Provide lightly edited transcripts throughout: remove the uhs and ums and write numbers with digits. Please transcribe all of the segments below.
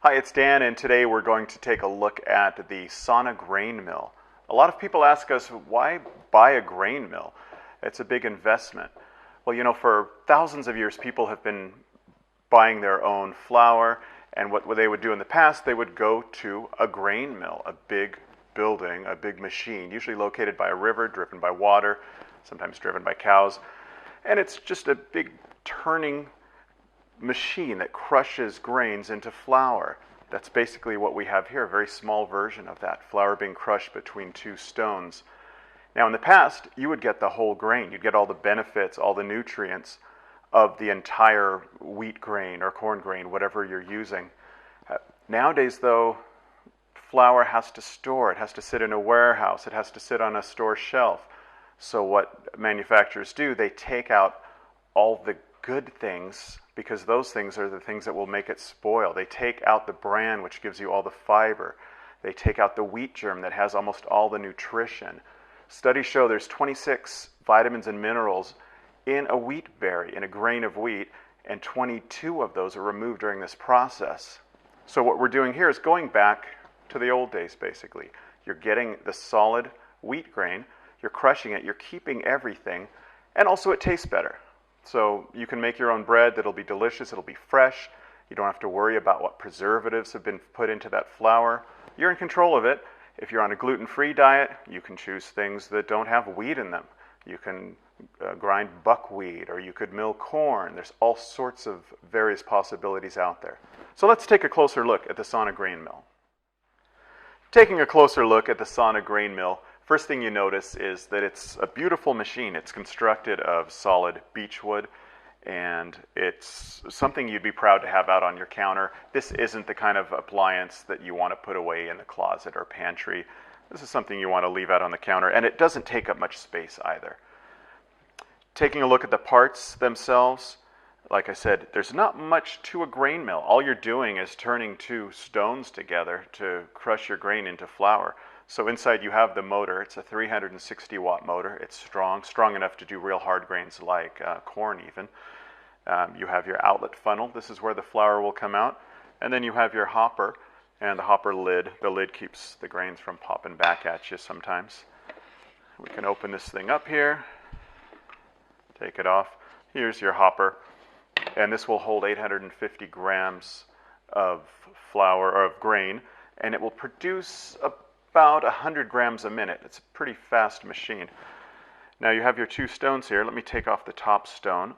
Hi, it's Dan, and today we're going to take a look at the sauna grain mill. A lot of people ask us, why buy a grain mill? It's a big investment. Well, you know, for thousands of years, people have been buying their own flour, and what they would do in the past, they would go to a grain mill, a big building, a big machine, usually located by a river, driven by water, sometimes driven by cows, and it's just a big turning machine that crushes grains into flour. That's basically what we have here, a very small version of that, flour being crushed between two stones. Now in the past, you would get the whole grain. You'd get all the benefits, all the nutrients of the entire wheat grain or corn grain, whatever you're using. Nowadays though, flour has to store, it has to sit in a warehouse, it has to sit on a store shelf. So what manufacturers do, they take out all the good things, because those things are the things that will make it spoil. They take out the bran, which gives you all the fiber. They take out the wheat germ that has almost all the nutrition. Studies show there's 26 vitamins and minerals in a wheat berry, in a grain of wheat, and 22 of those are removed during this process. So what we're doing here is going back to the old days, basically. You're getting the solid wheat grain, you're crushing it, you're keeping everything, and also it tastes better. So you can make your own bread that'll be delicious, it'll be fresh. You don't have to worry about what preservatives have been put into that flour. You're in control of it. If you're on a gluten-free diet, you can choose things that don't have wheat in them. You can grind buckwheat, or you could mill corn. There's all sorts of various possibilities out there. So let's take a closer look at the sauna grain mill. Taking a closer look at the sauna grain mill, first thing you notice is that it's a beautiful machine. It's constructed of solid beechwood, and it's something you'd be proud to have out on your counter. This isn't the kind of appliance that you want to put away in the closet or pantry. This is something you want to leave out on the counter, and it doesn't take up much space either. Taking a look at the parts themselves, like I said, there's not much to a grain mill. All you're doing is turning two stones together to crush your grain into flour. So inside you have the motor. It's a 360 watt motor. It's strong enough to do real hard grains like corn even. You have your outlet funnel. This is where the flour will come out. And then you have your hopper and the hopper lid. The lid keeps the grains from popping back at you sometimes. We can open this thing up here, take it off. Here's your hopper. And this will hold 850 grams of flour or of grain, and it will produce about 100 grams a minute. It's a pretty fast machine. Now you have your two stones here. Let me take off the top stone.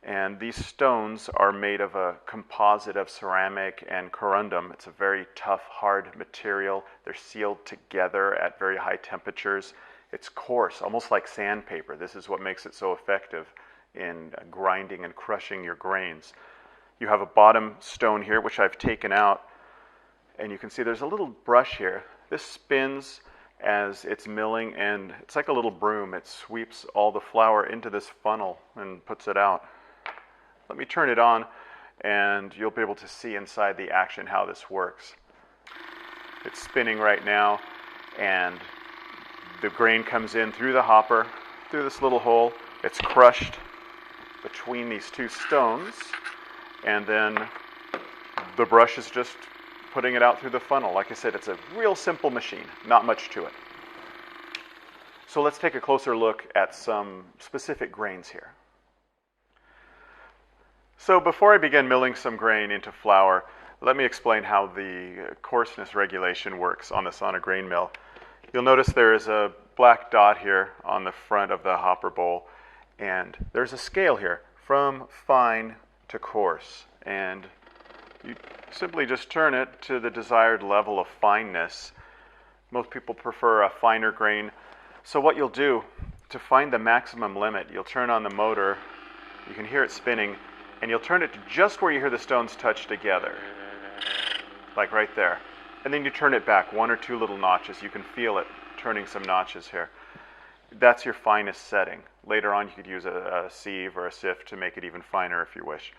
And these stones are made of a composite of ceramic and corundum. It's a very tough, hard material. They're sealed together at very high temperatures. It's coarse, almost like sandpaper. This is what makes it so effective in grinding and crushing your grains. You have a bottom stone here, which I've taken out, and you can see there's a little brush here. This spins as it's milling, and it's like a little broom. It sweeps all the flour into this funnel and puts it out. Let me turn it on, and you'll be able to see inside the action how this works. It's spinning right now, and the grain comes in through the hopper, through this little hole. It's crushed between these two stones, and then the brush is just putting it out through the funnel. Like I said, it's a real simple machine, not much to it. So let's take a closer look at some specific grains here. So before I begin milling some grain into flour, let me explain how the coarseness regulation works on the sauna grain mill. You'll notice there is a black dot here on the front of the hopper bowl, and there's a scale here from fine to coarse, and you simply just turn it to the desired level of fineness. Most people prefer a finer grain. So what you'll do to find the maximum limit, you'll turn on the motor, you can hear it spinning, and you'll turn it to just where you hear the stones touch together, like right there. And then you turn it back one or two little notches. You can feel it turning some notches here. That's your finest setting. Later on you could use a sieve or a sift to make it even finer if you wish.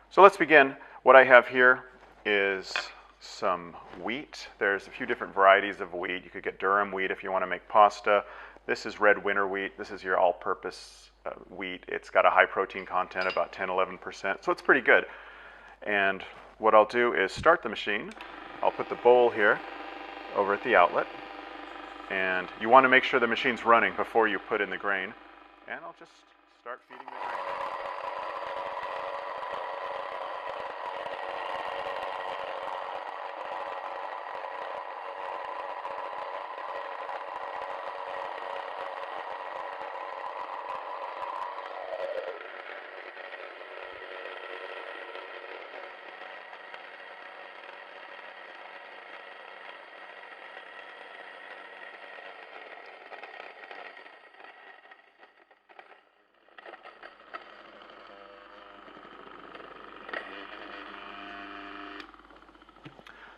So let's begin. What I have here is some wheat. There's a few different varieties of wheat. You could get durum wheat if you want to make pasta. This is red winter wheat. This is your all-purpose wheat. It's got a high protein content, about 10-11%, so it's pretty good. And what I'll do is start the machine. I'll put the bowl here over at the outlet, and you want to make sure the machine's running before you put in the grain. And I'll just start feeding the grain.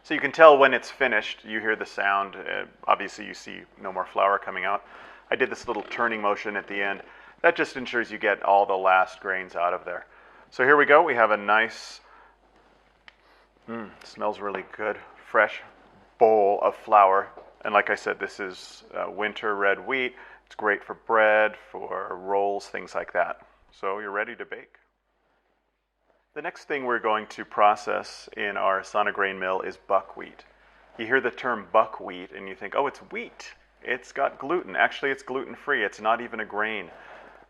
So you can tell when it's finished. You hear the sound. Obviously, you see no more flour coming out. I did this little turning motion at the end. That just ensures you get all the last grains out of there. So here we go. We have a nice, smells really good, fresh bowl of flour. And like I said, this is winter red wheat. It's great for bread, for rolls, things like that. So you're ready to bake. The next thing we're going to process in our sonograin mill is buckwheat. You hear the term buckwheat and you think, oh, it's wheat. It's got gluten. Actually, it's gluten-free. It's not even a grain.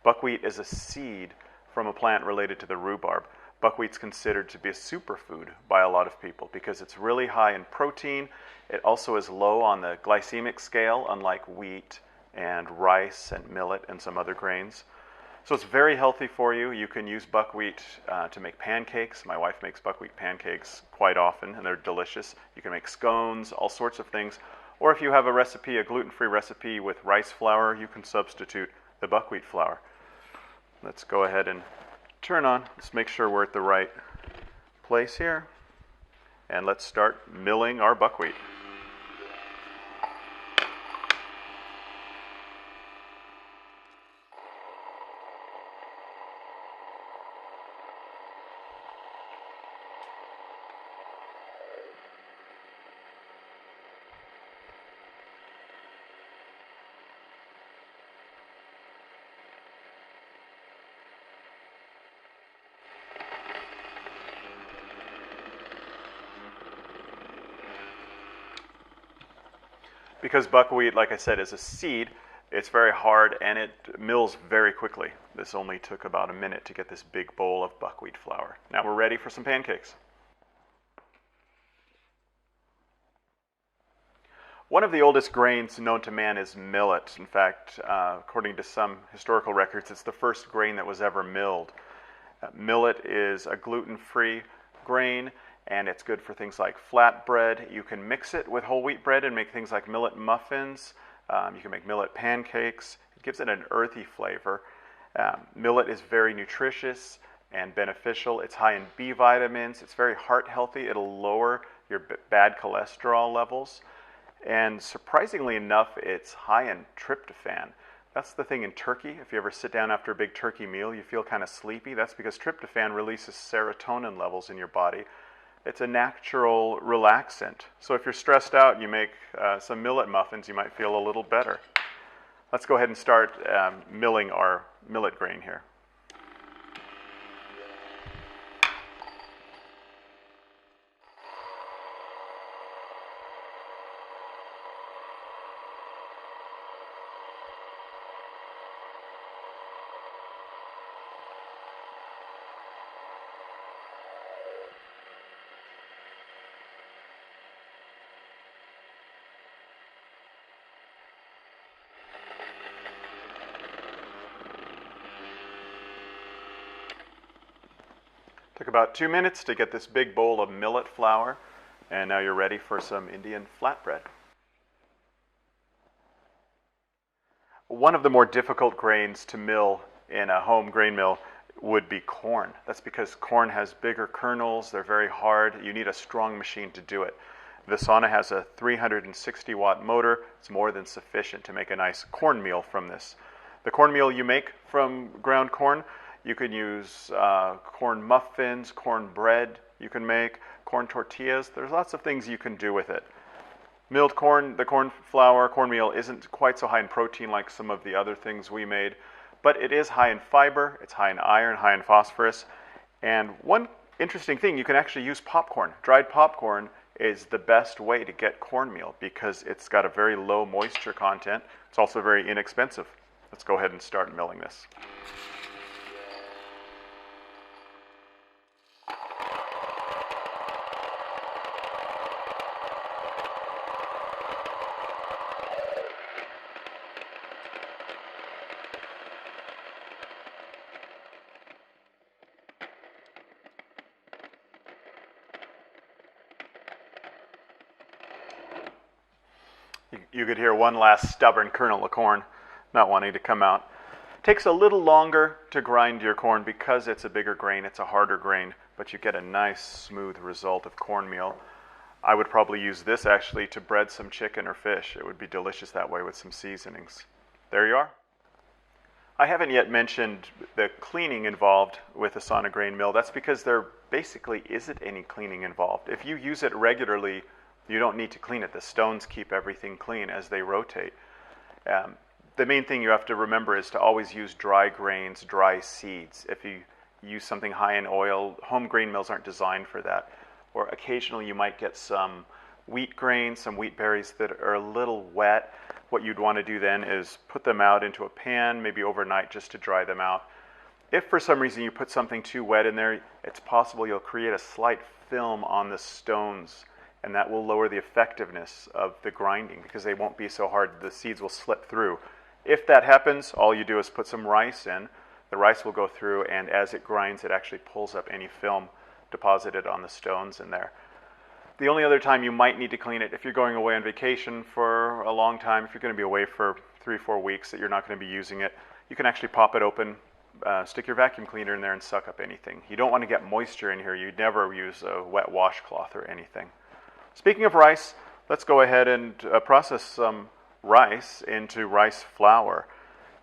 Buckwheat is a seed from a plant related to the rhubarb. Buckwheat's considered to be a superfood by a lot of people because it's really high in protein. It also is low on the glycemic scale, unlike wheat and rice and millet and some other grains. So it's very healthy for you. You can use buckwheat to make pancakes. My wife makes buckwheat pancakes quite often, and they're delicious. You can make scones, all sorts of things. Or if you have a recipe, a gluten-free recipe with rice flour, you can substitute the buckwheat flour. Let's go ahead and turn on. Let's make sure we're at the right place here. And let's start milling our buckwheat. Because buckwheat, like I said, is a seed, it's very hard and it mills very quickly. This only took about a minute to get this big bowl of buckwheat flour. Now we're ready for some pancakes. One of the oldest grains known to man is millet. In fact, according to some historical records, it's the first grain that was ever milled. Millet is a gluten-free grain, and it's good for things like flatbread. You can mix it with whole wheat bread and make things like millet muffins. You can make millet pancakes. It gives it an earthy flavor. Millet is very nutritious and beneficial. It's high in B vitamins. It's very heart healthy. It'll lower your bad cholesterol levels. And surprisingly enough, it's high in tryptophan. That's the thing in turkey. If you ever sit down after a big turkey meal, you feel kind of sleepy. That's because tryptophan releases serotonin levels in your body. It's a natural relaxant. So if you're stressed out and you make some millet muffins, you might feel a little better. Let's go ahead and start milling our millet grain here. Took about 2 minutes to get this big bowl of millet flour, and now you're ready for some Indian flatbread. One of the more difficult grains to mill in a home grain mill would be corn. That's because corn has bigger kernels, they're very hard, you need a strong machine to do it. The sauna has a 360 watt motor. It's more than sufficient to make a nice cornmeal from this. The cornmeal you make from ground corn, You can use corn muffins, corn bread you can make, corn tortillas. There's lots of things you can do with it. Milled corn, the corn flour, cornmeal isn't quite so high in protein like some of the other things we made, but it is high in fiber, it's high in iron, high in phosphorus. And one interesting thing, you can actually use popcorn. Dried popcorn is the best way to get cornmeal because it's got a very low moisture content. It's also very inexpensive. Let's go ahead and start milling this. You could hear one last stubborn kernel of corn not wanting to come out. It takes a little longer to grind your corn because it's a bigger grain, it's a harder grain, but you get a nice smooth result of cornmeal. I would probably use this actually to bread some chicken or fish. It would be delicious that way with some seasonings. There you are. I haven't yet mentioned the cleaning involved with a sauna grain mill. That's because there basically isn't any cleaning involved. If you use it regularly, you don't need to clean it. The stones keep everything clean as they rotate. The main thing you have to remember is to always use dry grains, dry seeds. If you use something high in oil, home grain mills aren't designed for that. Or occasionally you might get some wheat grains, some wheat berries that are a little wet. What you'd want to do then is put them out into a pan, maybe overnight, just to dry them out. If for some reason you put something too wet in there, it's possible you'll create a slight film on the stones, and that will lower the effectiveness of the grinding because they won't be so hard, the seeds will slip through. If that happens, all you do is put some rice in. The rice will go through, and as it grinds, it actually pulls up any film deposited on the stones in there. The only other time you might need to clean it, if you're going away on vacation for a long time, if you're going to be away for 3-4 weeks that you're not going to be using it, you can actually pop it open, stick your vacuum cleaner in there and suck up anything. You don't want to get moisture in here. You'd never use a wet washcloth or anything. Speaking of rice, let's go ahead and process some rice into rice flour.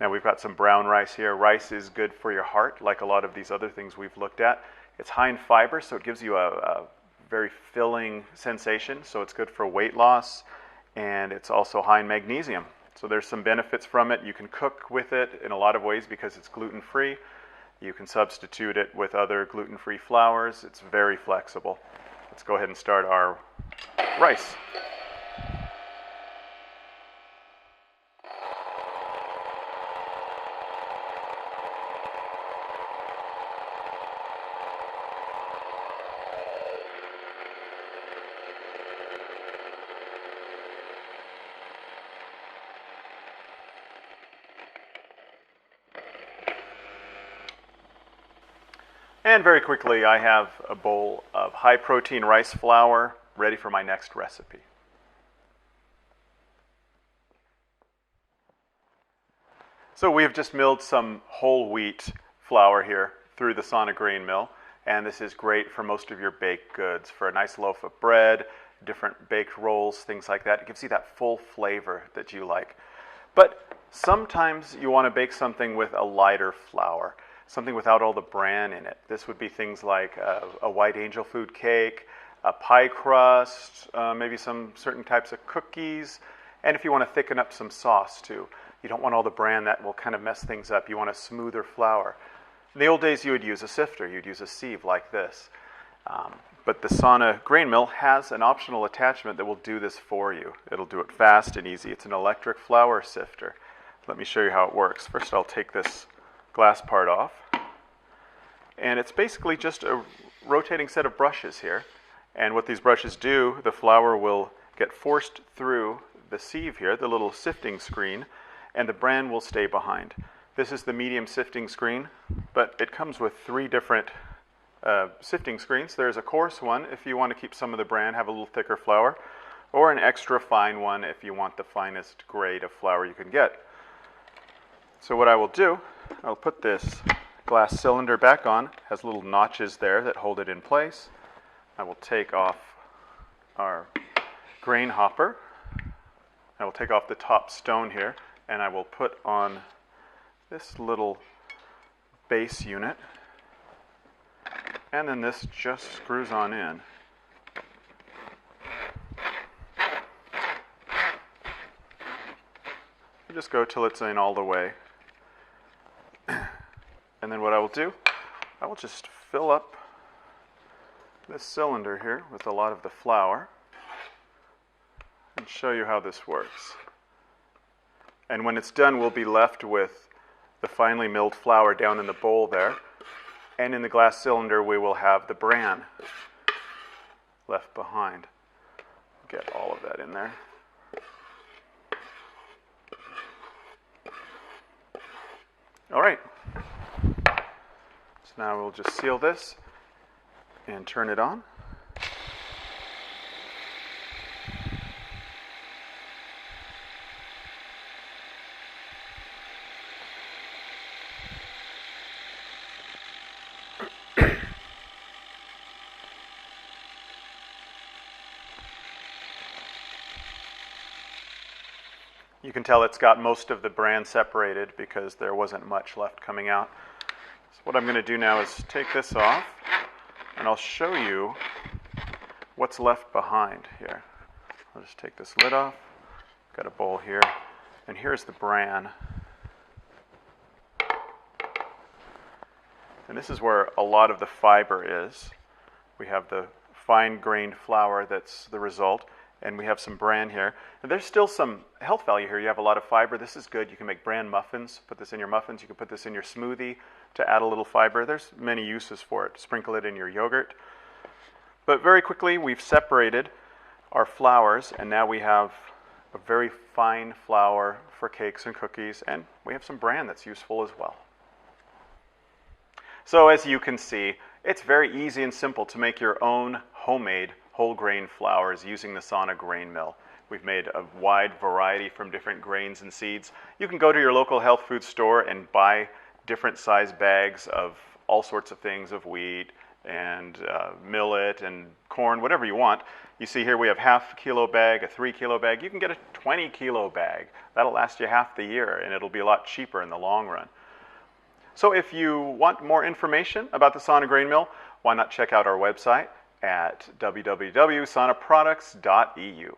Now we've got some brown rice here. Rice is good for your heart, like a lot of these other things we've looked at. It's high in fiber, so it gives you a very filling sensation, so it's good for weight loss, and it's also high in magnesium. So there's some benefits from it. You can cook with it in a lot of ways because it's gluten-free. You can substitute it with other gluten-free flours. It's very flexible. Let's go ahead and start our rice. And very quickly, I have a bowl of high-protein rice flour ready for my next recipe. So we have just milled some whole wheat flour here through the sauna grain mill, and this is great for most of your baked goods, for a nice loaf of bread, different baked rolls, things like that. It gives you that full flavor that you like. But sometimes you want to bake something with a lighter flour, something without all the bran in it. This would be things like a white angel food cake, a pie crust, maybe some certain types of cookies, and if you want to thicken up some sauce too. You don't want all the bran, that will kind of mess things up. You want a smoother flour. In the old days you would use a sifter, you'd use a sieve like this. But the sauna grain mill has an optional attachment that will do this for you. It'll do it fast and easy. It's an electric flour sifter. Let me show you how it works. First I'll take this glass part off, and it's basically just a rotating set of brushes here, and what these brushes do, the flour will get forced through the sieve here, the little sifting screen, and the bran will stay behind. This is the medium sifting screen, but it comes with 3 different sifting screens. There's a coarse one if you want to keep some of the bran, have a little thicker flour, or an extra fine one if you want the finest grade of flour you can get. So what I will do, I'll put this glass cylinder back on. It has little notches there that hold it in place. I will take off our grain hopper. I will take off the top stone here, and I will put on this little base unit. And then this just screws on in. You just go till it's in all the way. And then what I will do, I will just fill up this cylinder here with a lot of the flour and show you how this works. And when it's done, we'll be left with the finely milled flour down in the bowl there. And in the glass cylinder, we will have the bran left behind. Get all of that in there. All right. So now we'll just seal this and turn it on. You can tell it's got most of the bran separated because there wasn't much left coming out. So what I'm going to do now is take this off, and I'll show you what's left behind here. I'll just take this lid off. Got a bowl here, and here's the bran. And this is where a lot of the fiber is. We have the fine-grained flour that's the result. And we have some bran here. And there's still some health value here. You have a lot of fiber. This is good. You can make bran muffins. Put this in your muffins. You can put this in your smoothie to add a little fiber. There's many uses for it. Sprinkle it in your yogurt. But very quickly, we've separated our flours, and now we have a very fine flour for cakes and cookies, and we have some bran that's useful as well. So as you can see, it's very easy and simple to make your own homemade whole grain flours using the Sana grain mill. We've made a wide variety from different grains and seeds. You can go to your local health food store and buy different size bags of all sorts of things, of wheat and millet and corn, whatever you want. You see here we have half kilo bag, a 3 kilo bag. You can get a 20 kilo bag. That'll last you half the year, and it'll be a lot cheaper in the long run. So if you want more information about the Sana grain mill, why not check out our website at www.sanaproducts.eu.